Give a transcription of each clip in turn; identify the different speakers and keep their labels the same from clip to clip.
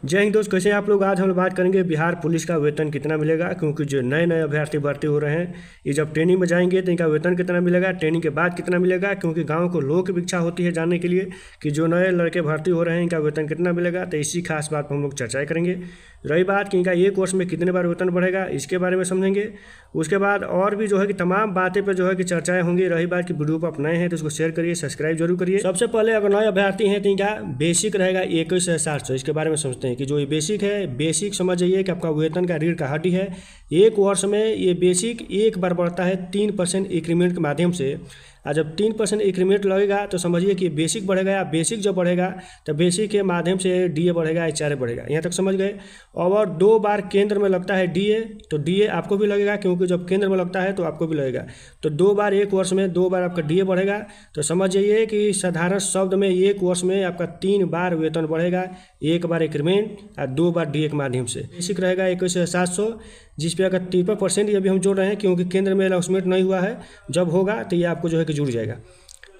Speaker 1: जय हिंद दोस्त, कैसे हैं आप लोग। आज हम लोग बात करेंगे बिहार पुलिस का वेतन कितना मिलेगा, क्योंकि जो नए नए अभ्यर्थी भर्ती हो रहे हैं ये जब ट्रेनिंग में जाएंगे तो इनका वेतन कितना मिलेगा, ट्रेनिंग के बाद कितना मिलेगा, क्योंकि गांव को लोगों की इच्छा होती है जानने के लिए कि जो नए लड़के भर्ती हो रहे हैं इनका वेतन कितना मिलेगा। तो इसी खास बात पर हम लोग चर्चा करेंगे। रही बात कि इनका एक वर्ष में कितने बार वेतन बढ़ेगा, इसके बारे में समझेंगे। उसके बाद और भी जो है कि तमाम बातें पर जो है कि चर्चाएं होंगी। रही बात कि वीडियो पर आप नए हैं तो इसको शेयर करिए, सब्सक्राइब जरूर करिए। सबसे पहले अगर नए अभ्यर्थी हैं तो इनका बेसिक रहेगा 21,700। इसके बारे में समझते हैं कि जो ये बेसिक है, बेसिक समझ जाइए कि आपका वेतन का रीढ़ का हड्डी है। एक वर्ष में ये बेसिक एक बार बढ़ता है 3% इंक्रीमेंट के माध्यम से। और जब 3% इंक्रीमेंट लगेगा तो समझिए कि बेसिक बढ़ेगा, या बेसिक जब बढ़ेगा तो बेसिक के माध्यम से डीए बढ़ेगा, एचआरए बढ़ेगा। यहाँ तक समझ गए। और 2 बार केंद्र में लगता है डीए, तो डीए आपको भी लगेगा, क्योंकि जब केंद्र में लगता है तो आपको भी लगेगा। तो 2 बार एक वर्ष में 2 बार आपका डीए बढ़ेगा। तो समझ जाइए कि साधारण शब्द में एक वर्ष में आपका 3 बार वेतन बढ़ेगा, 1 बार इंक्रीमेंट और 2 बार डीए के माध्यम से। बेसिक रहेगा 21,700, जिस पे अगर 53% ये अभी हम जोड़ रहे हैं, क्योंकि केंद्र में अनाउंसमेंट नहीं हुआ है। जब होगा तो ये आपको जो है कि जुड़ जाएगा।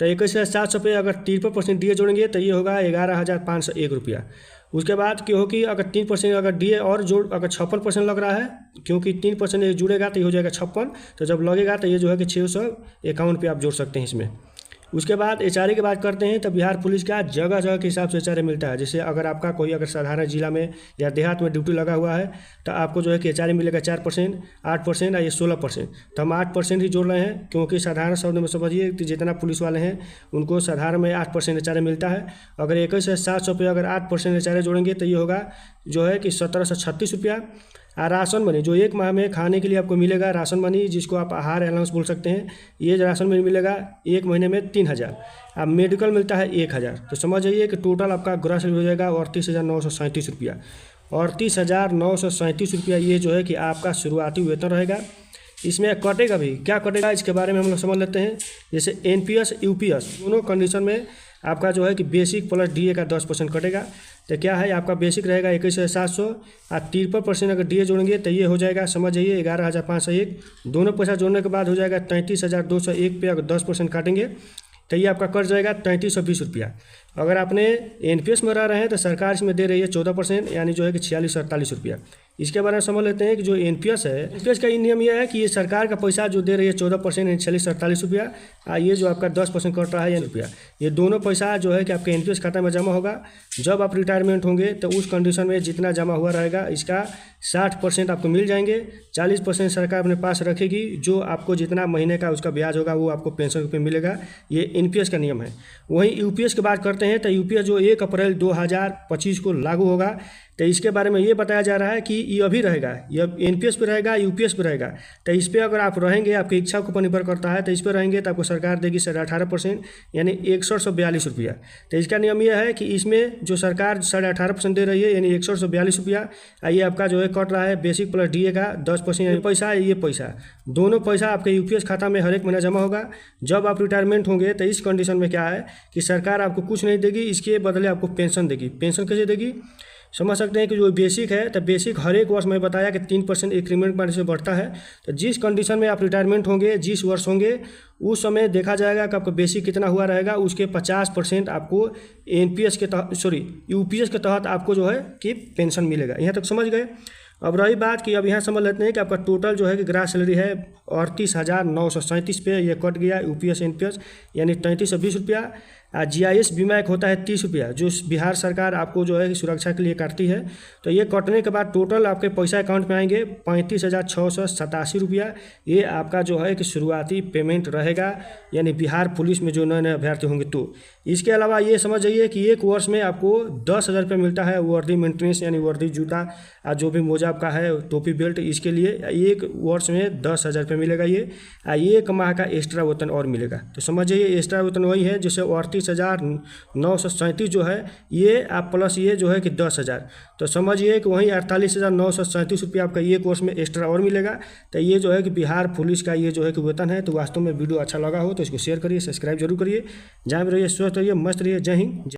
Speaker 1: तो 21,700 पे अगर 53% डीए जोड़ेंगे तो ये होगा 11,501 रुपया। उसके बाद क्या हो कि अगर 3% अगर डीए और जोड़, अगर 56% लग रहा है, क्योंकि 3% ये जुड़ेगा तो ये हो जाएगा 56। तो जब लगेगा तो ये जो है कि 651 पे आप जोड़ सकते हैं इसमें। उसके बाद एचआरए की बात करते हैं तो बिहार पुलिस का जगह जगह के हिसाब से एचआरए मिलता है। जैसे अगर आपका कोई अगर साधारण जिला में या देहात में ड्यूटी लगा हुआ है तो आपको जो है कि एचआरए मिलेगा 4%, 8% और ये 16%। तो हम 8% ही जोड़ रहे हैं, क्योंकि साधारण शब्द में समझिए कि जितना पुलिस वाले हैं उनको साधारण में 8% एचआरए मिलता है। अगर 21,700 पे अगर 8% एचआरए जोड़ेंगे तो ये होगा जो है कि 1736 रुपया। राशन मनी जो एक माह में खाने के लिए आपको मिलेगा, राशन मनी जिसको आप आहार अलाउंस बोल सकते हैं, ये राशन मनी मिलेगा एक महीने में 3,000। अब मेडिकल मिलता है 1,000। तो समझ जाइए कि टोटल आपका ग्रॉस हो जाएगा 38,937 रुपया। 38,937 रुपया ये जो है कि आपका शुरुआती वेतन रहेगा। इसमें कटेगा भी, क्या कटेगा इसके बारे में हम लोग समझ लेते हैं। जैसे एनपीएस यूपीएस दोनों कंडीशन में आपका जो है कि बेसिक प्लस डीए का 10% कटेगा। तो क्या है, आपका बेसिक रहेगा 21,700 और 53% अगर डीए जोड़ेंगे तो ये हो जाएगा, समझ जाइए 11,501। दोनों पैसा जोड़ने के बाद हो जाएगा 33,201 पे अगर 10% काटेंगे तो ये आपका कट जाएगा 3320 रुपया। अगर आपने एनपीएस में रह रहे हैं तो सरकार इसमें दे रही है 14%, यानी जो है कि 4648 रुपया। इसके बारे में समझ लेते हैं कि जो एनपीएस है, एनपीएस का नियम यह है कि ये सरकार का पैसा जो दे रही है 14% यानी 4648 रुपया, और ये जो आपका 10% कट रहा है यानी रुपया, ये दोनों पैसा जो है कि आपके एनपीएस खाता में जमा होगा। जब आप रिटायरमेंट होंगे तो उस कंडीशन में जितना जमा हुआ रहेगा इसका 60% आपको मिल जाएंगे, 40% सरकार अपने पास रखेगी। जो आपको जितना महीने का उसका ब्याज होगा वो आपको पेंशन रूप में मिलेगा। ये एनपीएस का नियम है। वहीं यूपीएस की बात करते हैं तो यूपीएस जो 1 अप्रैल 2025 को लागू होगा, तो इसके बारे में ये बताया जा रहा है कि ये अभी रहेगा, ये एनपीएस पे रहेगा, यूपीएस पे रहेगा। तो इस पर अगर आप रहेंगे, आपकी इच्छा के ऊपर निर्भर करता है, तो इस पर रहेंगे तो आपको सरकार देगी 18.5% यानी 6142 रुपया। तो इसका नियम यह है कि इसमें जो सरकार 18.5% दे रही है यानी 6142 रुपया, ये आपका जो है कट रहा है बेसिक प्लस डीए का 10% यानी पैसा, ये पैसा दोनों पैसा आपके यूपीएस खाता में हर एक महीना जमा होगा। जब आप रिटायरमेंट होंगे तो इस कंडीशन में क्या है कि सरकार आपको कुछ नहीं देगी, इसके बदले आपको पेंशन देगी। पेंशन कैसे देगी समझ सकते हैं कि जो बेसिक है तो बेसिक हर एक वर्ष मैं बताया कि 3% इंक्रीमेंट माने से बढ़ता है। तो जिस कंडीशन में आप रिटायरमेंट होंगे, जिस वर्ष होंगे, उस समय देखा जाएगा कि आपका बेसिक कितना हुआ रहेगा, उसके 50% आपको एनपीएस के तहत यूपीएस के तहत आपको जो है कि पेंशन मिलेगा। यहाँ तक समझ गए। अब रही बात कि अब यहाँ समझ लेते हैं कि आपका टोटल जो है कि ग्रास सैलरी है 38,937 पे, ये कट गया यूपीएस एनपीएस यानी 3320 रुपया। जीआईएस बीमा एक होता है 30 रुपया, जो बिहार सरकार आपको जो है कि सुरक्षा के लिए काटती है। तो ये कटने के बाद टोटल आपके पैसा अकाउंट में आएंगे 35,687 रुपया। ये आपका जो है कि शुरुआती पेमेंट रहेगा, यानी बिहार पुलिस में जो नए नए अभ्यर्थी होंगे तो। इसके अलावा ये समझ जाइए कि एक वर्ष में आपको 10,000 रुपये मिलता है वर्दी मेंटेनेंस यानी वर्दी जूता जो भी मोजा आपका है, टोपी बेल्ट, इसके लिए एक वर्ष में 10,000 रुपये मिलेगा। ये 1 माह का एक्स्ट्रा वेतन और मिलेगा। तो समझ जाइए एक्स्ट्रा वेतन वही है जैसे 38,937 जो है ये आप प्लस ये जो है कि 10,000, तो समझिए कि वहीं 48,937 रुपया आपका ये कोर्स में एक्स्ट्रा और मिलेगा। तो ये जो है कि बिहार पुलिस का ये जो है कि वेतन है। तो वास्तव में वीडियो अच्छा लगा हो तो इसको शेयर करिए, सब्सक्राइब जरूर करिए। जहाँ भी रहिए स्वस्थ रहिए, मस्त रहिए। जय हिंद।